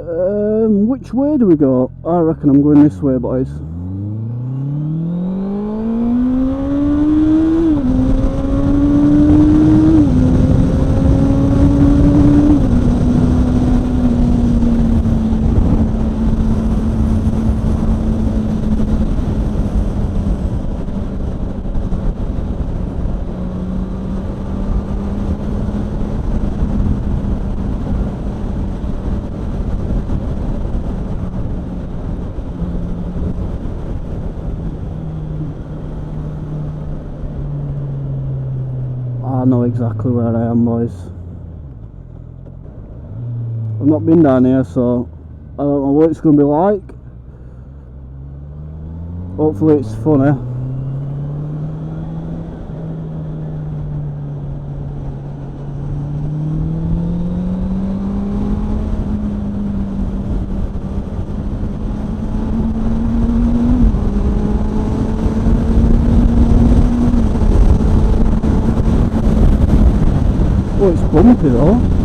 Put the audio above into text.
Which way do we go? I reckon I'm going this way, boys. I know exactly where I am, boys. I've not been down here, so I don't know what it's going to be like. Hopefully it's funny. Oh, it's bumpy though.